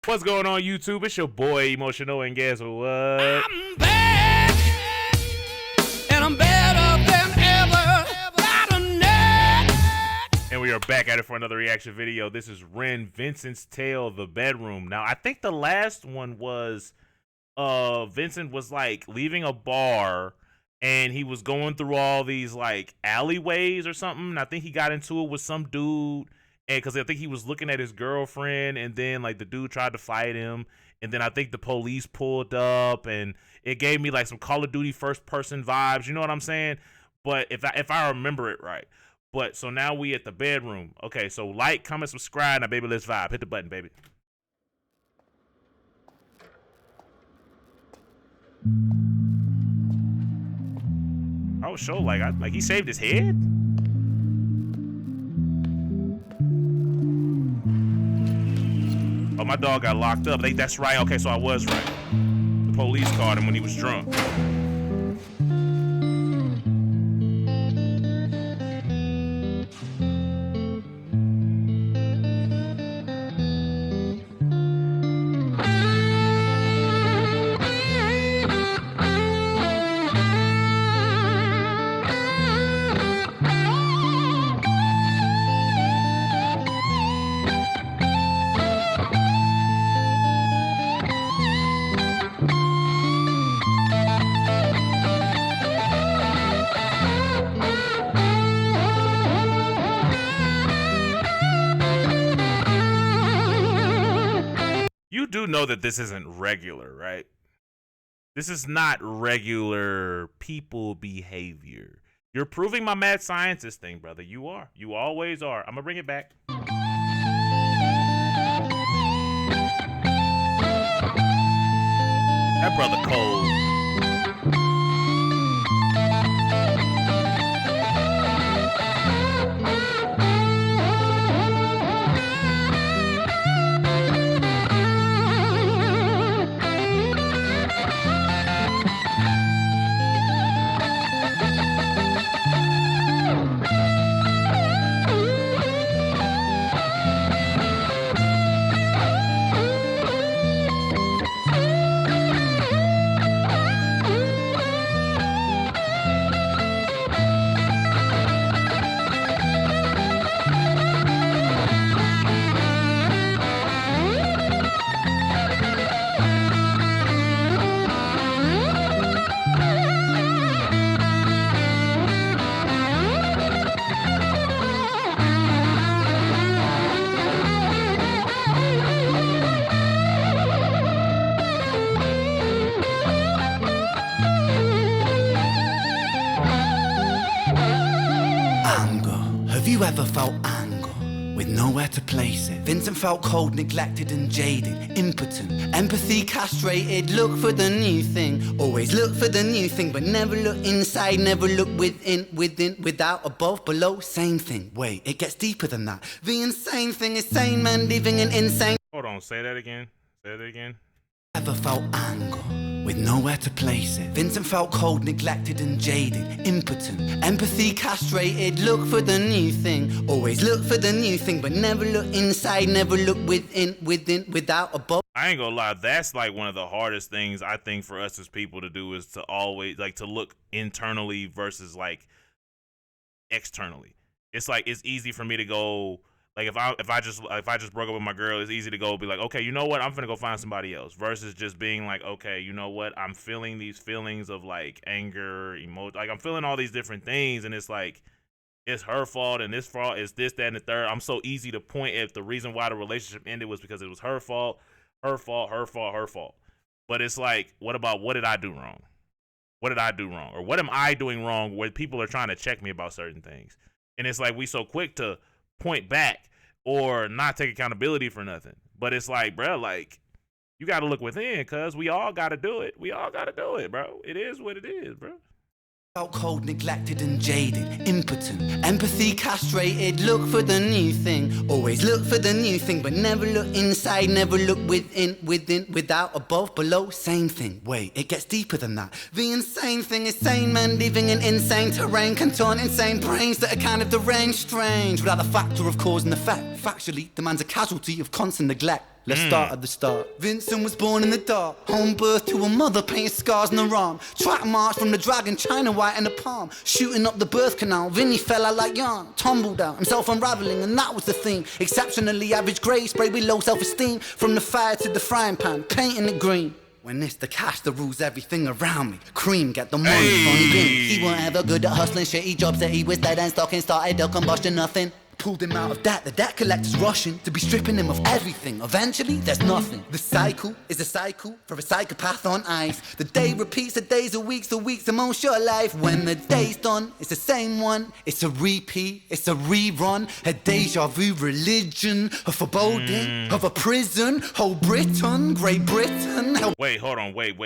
What's going on, YouTube? It's your boy Emotional, and guess what? I'm back, and I'm better than ever. Got a neck. And we are back at it for another reaction video. This is Vincent's Tale, The Bedroom. Now, I think the last one was Vincent was like leaving a bar and he was going through all these like alleyways or something. And I think he got into it with some dude. And because I think he was looking at his girlfriend, and then like the dude tried to fight him, and then I think the police pulled up, and it gave me like some Call of Duty first person vibes. You know what I'm saying? But if I remember it right. But so now we at the bedroom. Okay, so like, comment, subscribe. Now, baby, let's vibe. Hit the button, baby. I was sure like he shaved his head. Oh, my dog got locked up. That's right. Okay, so I was right. The police caught him when he was drunk. You do know that this isn't regular, right? This is not regular people behavior. You're proving my mad scientist thing, brother. You are. You always are. I'm gonna bring it back. That brother cold. Have you ever felt anger with nowhere to place it? Vincent felt cold, neglected and jaded, impotent, empathy castrated. Look for the new thing, always look for the new thing, but never look inside, never look within, without, above, below, same thing. Wait, it gets deeper than that. The insane thing is sane man living an insane. Hold on, say that again. Say that again. Ever felt anger with nowhere to place it? Vincent felt cold, neglected and jaded, impotent, empathy castrated. Look for the new thing, always look for the new thing, but never look inside, never look within, without, above. I ain't gonna lie, that's like one of the hardest things I think for us as people to do, is to always like to look internally versus like externally. It's like it's easy for me to go, like if I just broke up with my girl, it's easy to go be like, okay, you know what, I'm finna go find somebody else, versus just being like, okay, you know what, I'm feeling these feelings of like anger, emotion, like I'm feeling all these different things, and it's like it's her fault and this fault is this, that, and the third. I'm so easy to point at the reason why the relationship ended was because it was her fault, her fault, her fault, her fault. But it's like, what about, what did I do wrong? What did I do wrong? Or what am I doing wrong where people are trying to check me about certain things? And it's like we so quick to point back or not take accountability for nothing. But it's like, bro, like you got to look within, cuz we all got to do it. We all got to do it, bro. It is what it is, bro. Felt cold, neglected and jaded, impotent, empathy castrated. Look for the new thing, always look for the new thing, but never look inside, never look within, without, above, below, same thing. Wait, it gets deeper than that. The insane thing is sane men living in insane terrain, contorting insane brains that are kind of deranged, strange, without the factor of cause and effect. Factually, the man's a casualty of constant neglect. Let's start at the start. Vincent was born in the dark, home birth to a mother painting scars on her arm. Track march from the dragon, China white in the palm. Shooting up the birth canal, Vinny fell out like yarn. Tumbled out, himself unraveling, and that was the theme. Exceptionally average grade, sprayed with low self-esteem. From the fire to the frying pan, painting it green. When it's the cash that rules everything around me. Cream, get the money, funny bin. He weren't ever good at hustling, shitty jobs that he was dead and stocking. Started a combustion, nothing. Pulled him out of debt, the debt collector's rushing to be stripping him of everything. Eventually, there's nothing. The cycle is a cycle for a psychopath on ice. The day repeats, the days, the weeks a most short life. When the day's done, it's the same one. It's a repeat, it's a rerun. A deja vu religion, a foreboding of a prison. Whole Britain, Great Britain. Wait, hold on, wait.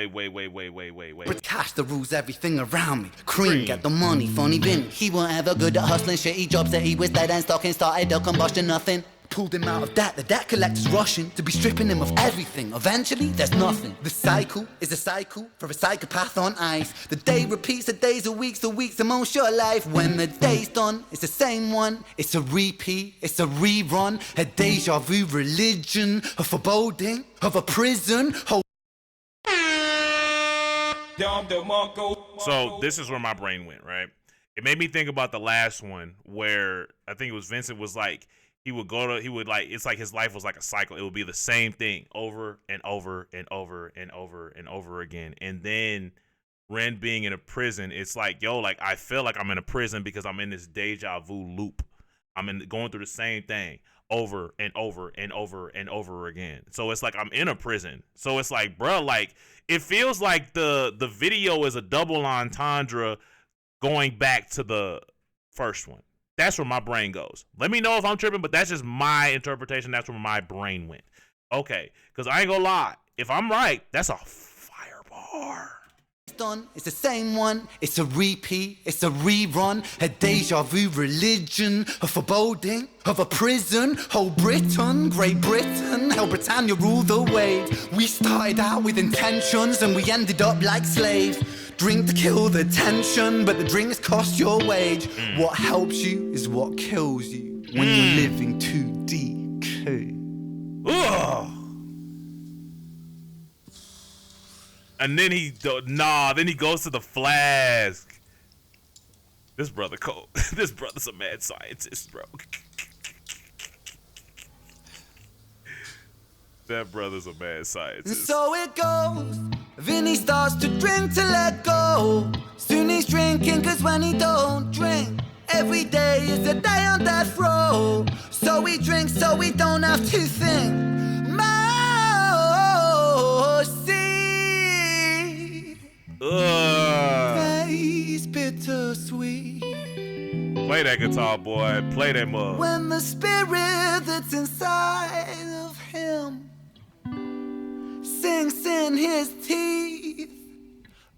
Cash that rules everything around me. Cream, get the money, funny bin. He weren't ever good at hustling, shitty jobs that he was dead and stocking. Started a combustion, nothing. Pulled him out of debt, the debt collector's rushing to be stripping him of everything. Eventually, there's nothing. The cycle is a cycle for a psychopath on ice. The day repeats, the days, the weeks a most short life. When the day's done, it's the same one. It's a repeat, it's a rerun. A deja vu religion, a foreboding of a prison. So this is where my brain went, right? It made me think about the last one where I think it was Vincent was like, it's like his life was like a cycle. It would be the same thing over and over and over and over and over again. And then Ren being in a prison, it's like, yo, like I feel like I'm in a prison because I'm in this deja vu loop. Going through the same thing over and over and over and over again. So it's like I'm in a prison. So it's like, bro, like it feels like the video is a double entendre going back to the first one. That's where my brain goes. Let me know if I'm tripping, but that's just my interpretation. That's where my brain went. Okay, because I ain't gonna lie. If I'm right, that's a fire bar. Done. It's the same one. It's a repeat. It's a rerun. A deja vu religion. A foreboding of a prison. Whole Britain, Great Britain. Hell, Britannia rule the wave. We started out with intentions and we ended up like slaves. Drink to kill the tension, but the drinks cost your wage. What helps you is what kills you when you're living too deep. Ugh. And then then he goes to the flask. This brother cold. This brother's a mad scientist, bro. That brother's a mad scientist. And so it goes. Vinny starts to drink to let go. Soon he's drinking, cause when he don't drink, every day is a day on death row. So he drinks so we don't have to think. Mercy. Taste bittersweet. Play that guitar, boy. Play that mug. When the spirit that's inside of him sinks in his teeth,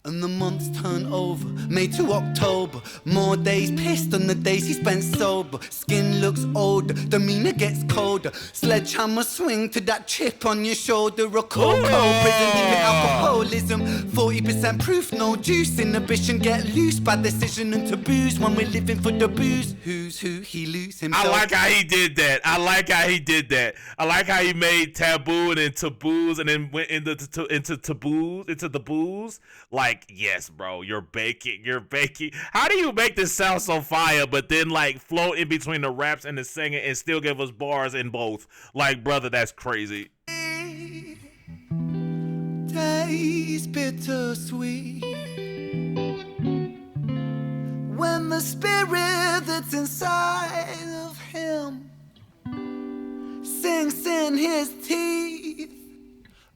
and the months turn over, May to October. More days pissed than the days he spent sober. Skin looks older, demeanor gets colder. Sledgehammer swing to that chip on your shoulder. A cold prison, even alcoholism. 40% proof, no juice. Inhibition get loose, bad decision and taboos. When we're living for the booze, who's who, he lose himself. I like how he did that. I like how he made taboo and then taboos and then went into taboos, into the booze. Like, yes, bro, you're baking. How do you make this sound so fire, but then like float in between the raps and the singing and still give us bars in both? Like, brother, that's crazy. Taste bittersweet when the spirit that's inside of him sinks in his teeth.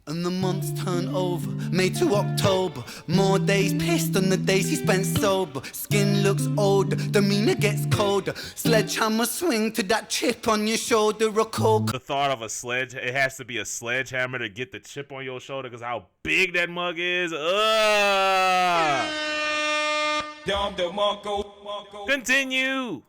And the months turn over, May to October. More days pissed than the days he spent sober. Skin looks older, demeanor gets colder. Sledgehammer swing to that chip on your shoulder. A cold. The thought of it has to be a sledgehammer to get the chip on your shoulder because how big that mug is. Continue.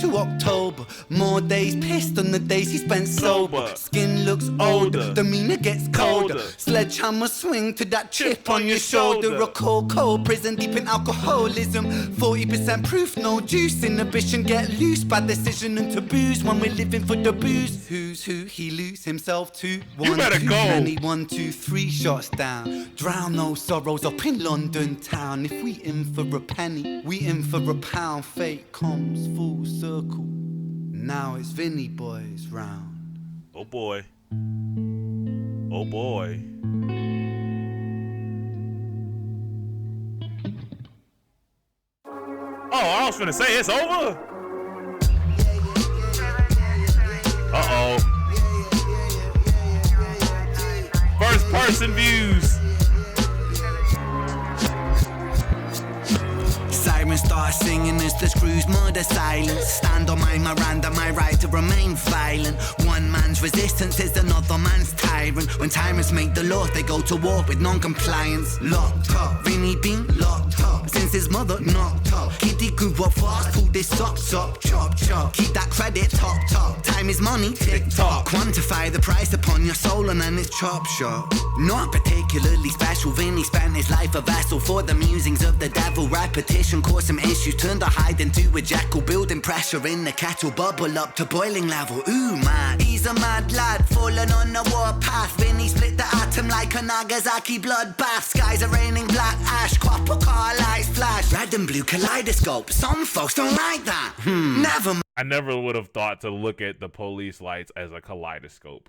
to October. More days pissed than the days he spent sober. Sober. Skin looks older, demeanor gets colder. Colder. Sledgehammer swing to that chip on your shoulder. A cold prison deep in alcoholism. 40% proof, no juice. Inhibition get loose by decision and taboos. When we're living for the booze, who's who he lose himself to? You better too go. many, 1, 2, 3 shots down. Drown those sorrows up in London town. If we in for a penny, we in for a pound. Fate comes full circle. Now it's Vinny boys round. Oh boy. Oh boy. Oh, I was finna say it's over. Uh-oh. First person views. Sirens start singing as the screws murder silence. Stand on my Miranda, my right to remain violent. One man's resistance is another man's tyrant. When tyrants make the law, they go to war with non-compliance. Locked up, Vinny been locked up since his mother knocked up. Kitty grew up fast, pulled his socks up, chop chop. Keep that credit top top. Time is money, tick tock. Quantify the price upon your soul and then it's chop shop. Not particularly special, Vinny spent his life a vessel for the musings of the devil. Repetition caused some issues, turned a hide into a jackal. Building pressure in the kettle, bubble up to boiling level. Ooh man, he's a mad lad, falling on the warpath. Vinny split the atom like a Nagasaki bloodbath. Skies are raining black ash, copper car lights flash. Red and blue kaleidoscope, some folks don't like that. Never mind. I never would have thought to look at the police lights as a kaleidoscope.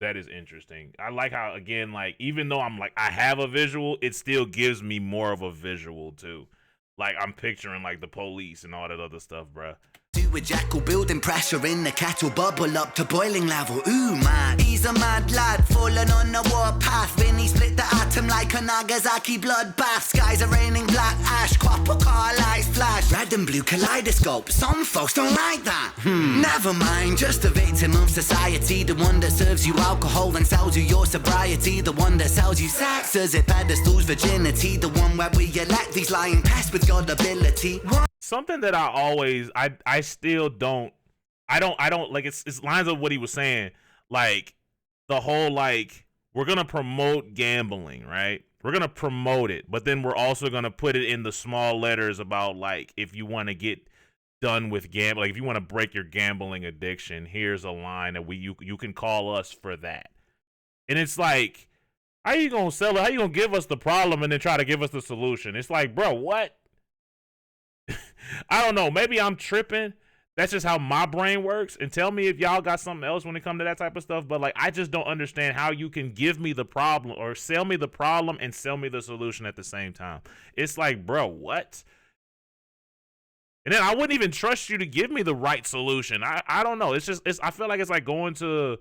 That is interesting. I like how, again, like, even though I'm like, I have a visual, it still gives me more of a visual too. Like, I'm picturing like the police and all that other stuff, bruh. Do a jackal, building pressure in the kettle, bubble up to boiling level. Ooh man, he's a mad lad, falling on the warpath. Vinny split the atom like a Nagasaki bloodbath. Skies are raining black ash, copper car lights flash. Red and blue kaleidoscope, some folks don't like that. Never mind, just a victim of society. The one that serves you alcohol and sells you your sobriety. The one that sells you sex as it pedestals virginity. The one where we elect these lying pests with God ability. Something that I still don't like, it's lines of what he was saying, like the whole, like, we're gonna promote gambling, right? We're gonna promote it, but then we're also gonna put it in the small letters about, like, if you want to get done with gambling, like if you want to break your gambling addiction, here's a line that you can call us for that. And it's like, how you gonna sell it? How you gonna give us the problem and then try to give us the solution? It's like, bro, what? I don't know. Maybe I'm tripping. That's just how my brain works. And tell me if y'all got something else when it comes to that type of stuff. But like, I just don't understand how you can give me the problem or sell me the problem and sell me the solution at the same time. It's like, bro, what? And then I wouldn't even trust you to give me the right solution. I don't know. I feel like it's like going to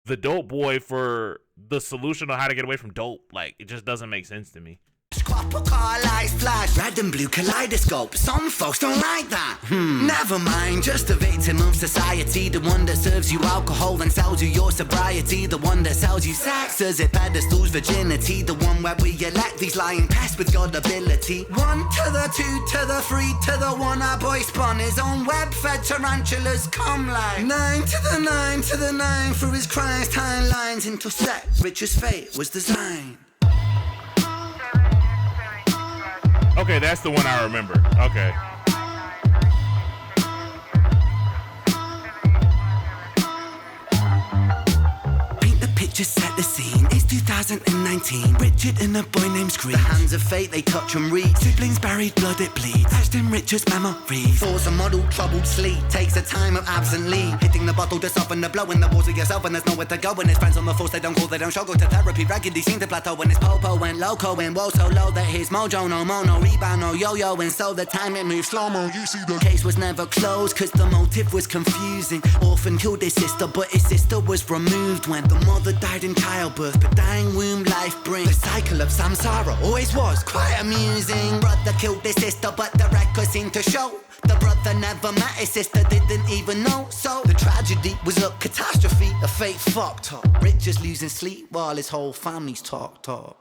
the dope boy for the solution on how to get away from dope. Like, it just doesn't make sense to me. Copper car lights flash, red and blue kaleidoscope. Some folks don't like that. Never mind, just a victim of society. The one that serves you alcohol and sells you your sobriety. The one that sells you sex as it pedestals virginity. The one where we elect these lying pests with God ability. 1 to the 2 to the 3 to the 1. Our boy spun his own web-fed tarantulas come like 9 to the 9 to the 9. Through his crimes, timelines intersect. Rich's fate was designed. Okay, that's the one I remember. Okay. Picture set the scene, it's 2019. Richard and a boy named Screech. The hands of fate, they touch and reach. Siblings buried, blood it bleeds. Etched in Richard's memories. Force a model, troubled sleep. Takes a time of absent leave. Hitting the bottle to soften the blow in the walls of yourself. And there's nowhere to go. And his friends on the force, they don't call, they don't show. Go to therapy, regularly seem to plateau. When his popo went loco and woe so low that his mojo no mono rebound no yo-yo. And so the time it moves slow-mo. You see the case was never closed, cause the motive was confusing. Orphan killed his sister, but his sister was removed when the mother died in childbirth, but dying womb life brings the cycle of samsara. Always was quite amusing. Brother killed his sister, but the record seemed to show the brother never met his sister, didn't even know. So the tragedy was a catastrophe, a fate fucked up. Rich just losing sleep while his whole family's talked up.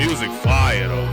music fire though.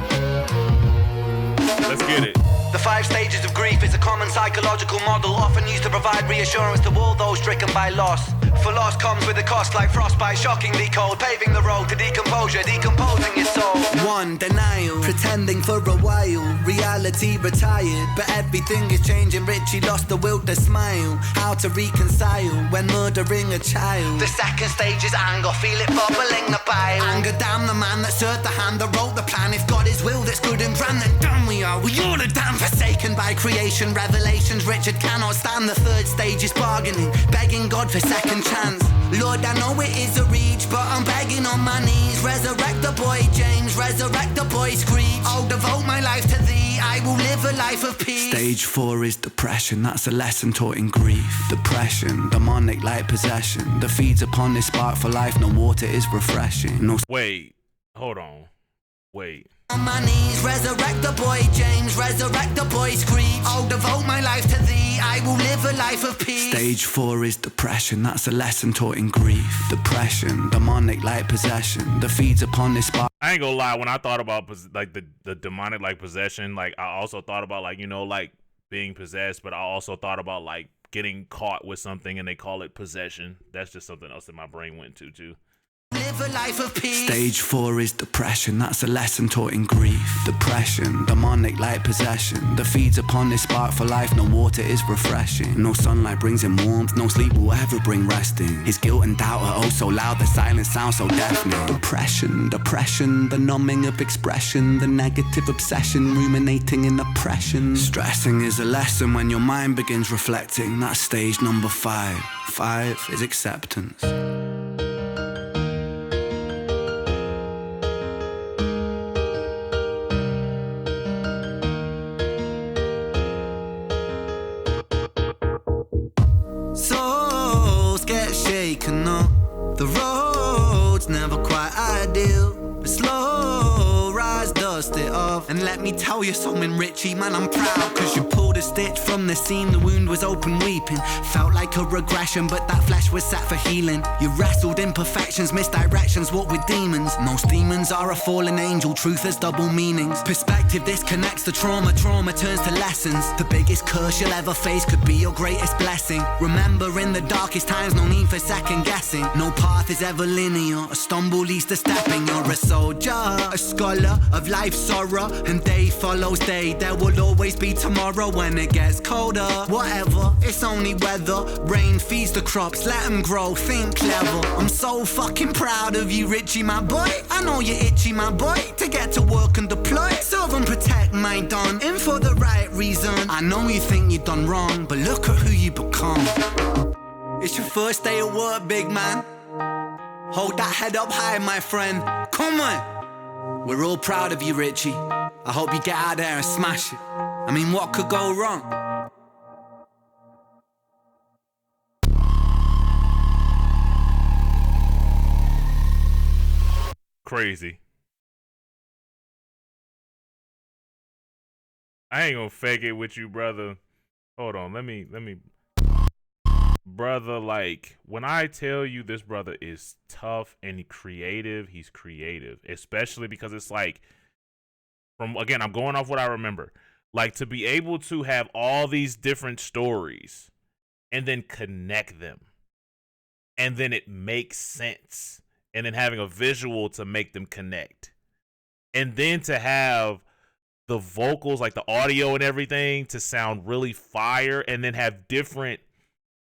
Let's get it. The 5 stages of grief is a common psychological model, often used to provide reassurance to all those stricken by loss. For loss comes with a cost like frostbite, shockingly cold, paving the road to decomposure, decomposing your soul. 1. Denial, pretending for a while, reality retired, but everything is changing. Richie lost the will to smile, how to reconcile when murdering a child. The 2nd stage is anger, feel it bubbling the bile. Anger down the man that served the hand that wrote the plan. If God is will that's good and grand, then damn we are all a damn. Forsaken by creation, revelations Richard cannot stand. The 3rd stage is bargaining, begging God for second chance. Lord, I know it is a reach, but I'm begging on my knees. Resurrect the boy James, resurrect the boy Screech. I'll devote my life to thee, I will live a life of peace. Stage 4 is depression, that's a lesson taught in grief. Depression, demonic like possession, that feeds upon this spark for life. No water is refreshing. No. Wait, hold on. Wait. On my knees, resurrect the boy James, resurrect the boy Screech. I'll devote my life to thee, I will live a life of peace. Stage 4 is depression, that's a lesson taught in grief. Depression, demonic like possession, that feeds upon this spark. I ain't gonna lie, when I thought about like the demonic like possession, like I also thought about like, you know, like being possessed, but I also thought about like getting caught with something and they call it possession. That's just something else that my brain went to too. Live a life of peace. Stage 4 is depression, that's a lesson taught in grief. Depression, demonic like possession, that feeds upon this spark for life. No water is refreshing, no sunlight brings him warmth, no sleep will ever bring resting. His guilt and doubt are oh so loud, the silence sounds so deafening. Depression, depression, the numbing of expression, the negative obsession, ruminating in oppression. Stressing is a lesson when your mind begins reflecting. That's stage number 5. 5 is acceptance. The road's never quite ideal, but slow, rise, dust it off. And let me tell you something, Richie, man, I'm proud, cause you pulled a stitch from the seam, the wound was open weeping. Felt like a regression, but that flesh was set for healing. You wrestled imperfections, misdirections, what with demons. Most demons are a fallen angel, truth has double meanings. Perspective disconnects the trauma, trauma turns to lessons. The biggest curse you'll ever face could be your greatest blessing. Remember, in the darkest times, no need for second guessing. No path is ever linear, a stumble leads to stepping. You're a soldier, a scholar of life's sorrow, and day follows day. There will always be tomorrow when it gets colder. Whatever, it's only weather. Rain feeds the crops, let them grow, think clever. I'm so fucking proud of you, Richie, my boy. I know you're itchy, my boy, to get to work and deploy. Serve and protect my don, in for the right reason. I know you think you've done wrong, but look at who you become. It's your first day at work, big man. Hold that head up high, my friend. Come on. We're all proud of you, Richie. I hope you get out there and smash it. I mean, what could go wrong? Crazy. I ain't gonna fake it with you, brother. Hold on, let me brother, like, when I tell you this brother is tough and creative, he's creative, especially because it's like, from, again, I'm going off what I remember, like, to be able to have all these different stories and then connect them and then it makes sense, and then having a visual to make them connect, and then to have the vocals, like the audio and everything, to sound really fire, and then have different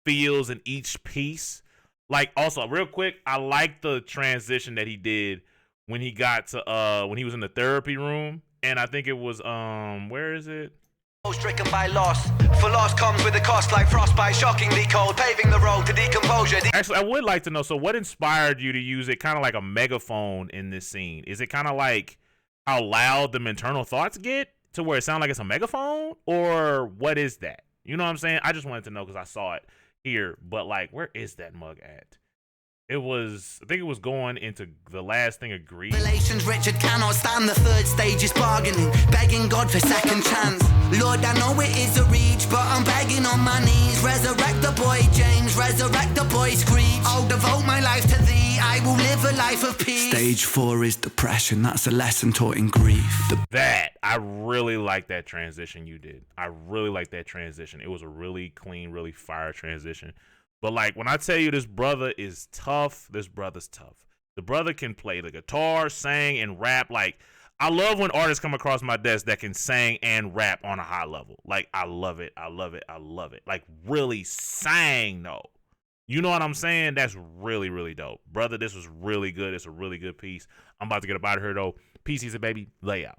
feels in each piece. Like, also, real quick, I like the transition that he did when he got to when he was in the therapy room, and I think it was where is it? Stricken by loss, for loss comes with a cost like frostbite, shockingly cold, paving the road to decomposure. Actually, I would like to know, so what inspired you to use it kind of like a megaphone in this scene? Is it kind of like how loud the internal thoughts get to where it sounds like it's a megaphone, or what is that? You know what I'm saying? I just wanted to know because I saw it here, but like, where is that mug at? It was, I think it was going into the last thing of grief. Relations Richard cannot stand, the 3rd stage is bargaining, begging God for second chance. Lord, I know it is a reach, but I'm begging on my knees. Resurrect the boy James, resurrect the boy Screech. I'll devote my life to thee, I will live a life of peace. Stage 4 is depression, that's a lesson taught in grief. That, I really like that transition you did. I really like that transition. It was a really clean, really fire transition. But like, when I tell you this brother is tough, this brother's tough. The brother can play the guitar, sing, and rap. Like, I love when artists come across my desk that can sing and rap on a high level. Like, I love it. I love it. I love it. Like, really sang, though. You know what I'm saying? That's really, really dope. Brother, this was really good. It's a really good piece. I'm about to get up out of here, though. Peace, easy, baby. Lay out.